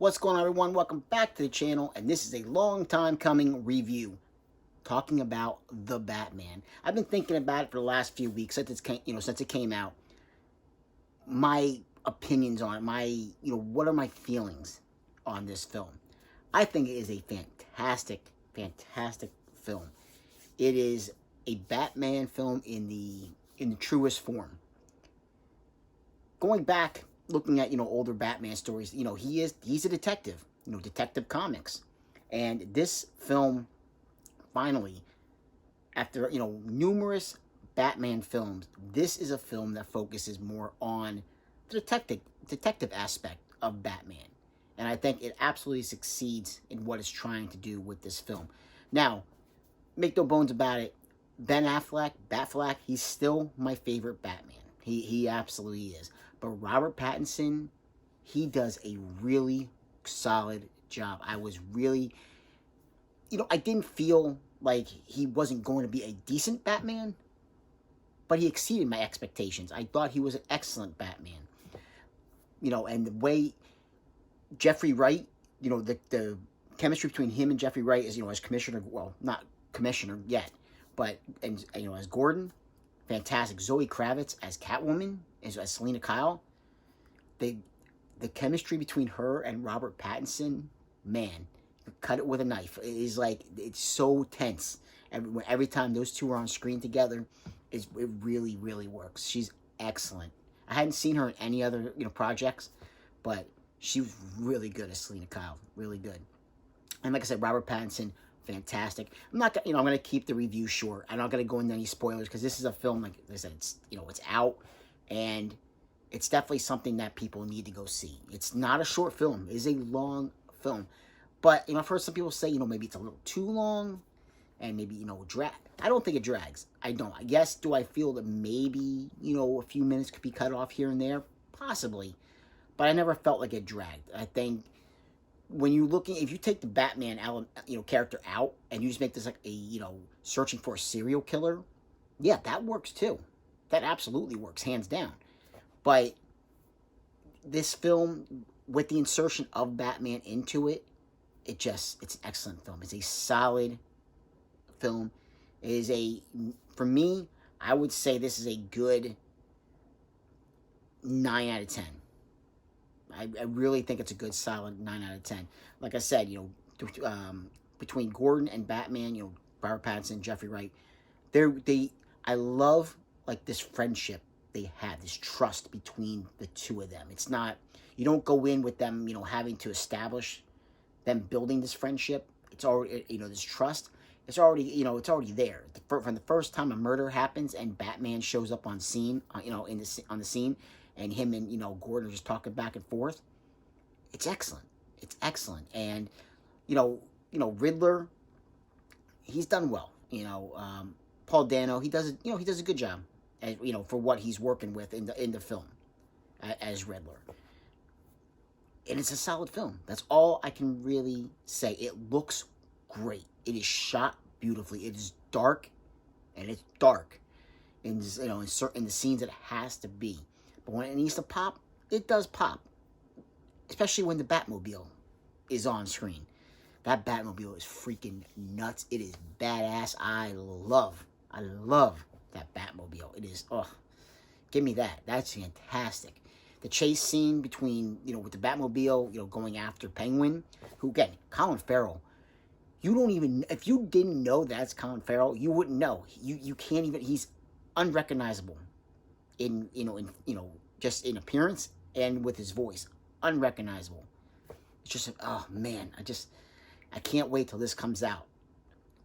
What's going on, everyone? Welcome back to the channel, and this is a long time coming review talking about The Batman. I've been thinking about it for the last few weeks since it came out. My opinions on it, what are my feelings on this film? I think it is a fantastic film. It is a Batman film in the truest form. Going back, looking at older Batman stories, he's a detective, Detective Comics, and this film finally, after numerous Batman films, this is a film that focuses more on the detective aspect of Batman, and I think it absolutely succeeds in what it's trying to do with this film. Now, make no bones about it, Ben Affleck, Batfleck, he's still my favorite Batman. He absolutely is. But Robert Pattinson, he does a really solid job. I was really, I didn't feel like he wasn't going to be a decent Batman, but he exceeded my expectations. I thought he was an excellent Batman. And the way Jeffrey Wright, the chemistry between him and Jeffrey Wright is, as commissioner, well, not commissioner yet, but, and as Gordon, fantastic. Zoe Kravitz as Catwoman, as Selena Kyle. The chemistry between her and Robert Pattinson, man, cut it with a knife. It is like, it's so tense. Every time those two are on screen together, it really, really works. She's excellent. I hadn't seen her in any other projects, but she was really good as Selena Kyle. Really good. And like I said, Robert Pattinson, fantastic. I'm not, I'm going to keep the review short. I'm not going to go into any spoilers because this is a film, like I said, it's, it's out, and it's definitely something that people need to go see. It's not a short film. It is a long film. But, I've heard some people say, maybe it's a little too long, and maybe, drag. I don't think it drags. I don't. Yes, do I feel that maybe, a few minutes could be cut off here and there? Possibly. But I never felt like it dragged. I think when you're looking, if you take the Batman character out and you just make this like a, searching for a serial killer, yeah, that works too. That absolutely works, hands down. But this film, with the insertion of Batman into it, it's an excellent film. It's a solid film. It is for me, I would say this is a good 9 out of 10. I really think it's a good, solid 9 out of 10. Like I said, between Gordon and Batman, Robert Pattinson, Jeffrey Wright, I love like this friendship they have, this trust between the two of them. It's not, you don't go in with them, having to establish them building this friendship. It's already, this trust. It's already, it's already there. From the first time a murder happens and Batman shows up on scene, on the scene, and him and Gordon are just talking back and forth. It's excellent. It's excellent. And Riddler, he's done well. Paul Dano, he does a good job, for what he's working with in the film as Riddler. And it's a solid film. That's all I can really say. It looks great. It is shot beautifully. It is dark, and it's dark in in the scenes it has to be. But when it needs to pop, it does pop. Especially when the Batmobile is on screen. That Batmobile is freaking nuts. It is badass. I love that Batmobile. It is, give me that. That's fantastic. The chase scene between, with the Batmobile, going after Penguin, who, again, Colin Farrell, you don't even, if you didn't know that's Colin Farrell, you wouldn't know. You can't even, he's unrecognizable just in appearance and with his voice. Unrecognizable. It's just, oh man, I can't wait till this comes out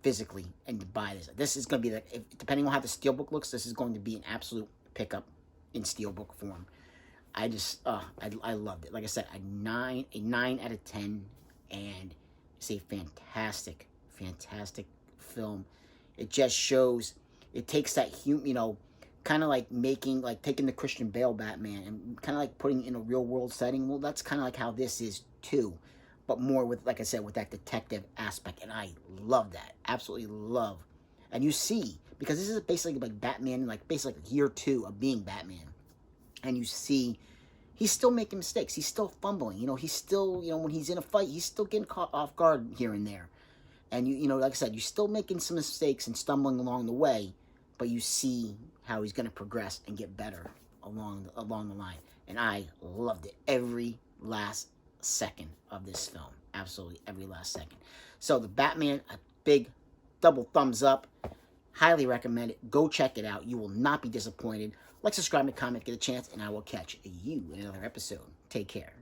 physically and to buy this. This is going to be, depending on how the Steelbook looks, this is going to be an absolute pickup in Steelbook form. I loved it. Like I said, a 9 out of 10, and it's a fantastic film. It just shows, it takes that kind of like taking the Christian Bale Batman and kind of like putting it in a real world setting. Well, that's kind of like how this is too, but more with, like I said, with that detective aspect, and I love that. Absolutely love. And you see, because this is basically like Batman, like basically like year 2 of being Batman, and you see, he's still making mistakes. He's still fumbling. He's still, when he's in a fight, he's still getting caught off guard here and there. And, like I said, you're still making some mistakes and stumbling along the way, but you see how he's going to progress and get better along the line. And I loved it. Every last second of this film. Absolutely every last second. So the Batman, a big double thumbs up. Highly recommend it. Go check it out. You will not be disappointed. Like, subscribe, and comment, get a chance, and I will catch you in another episode. Take care.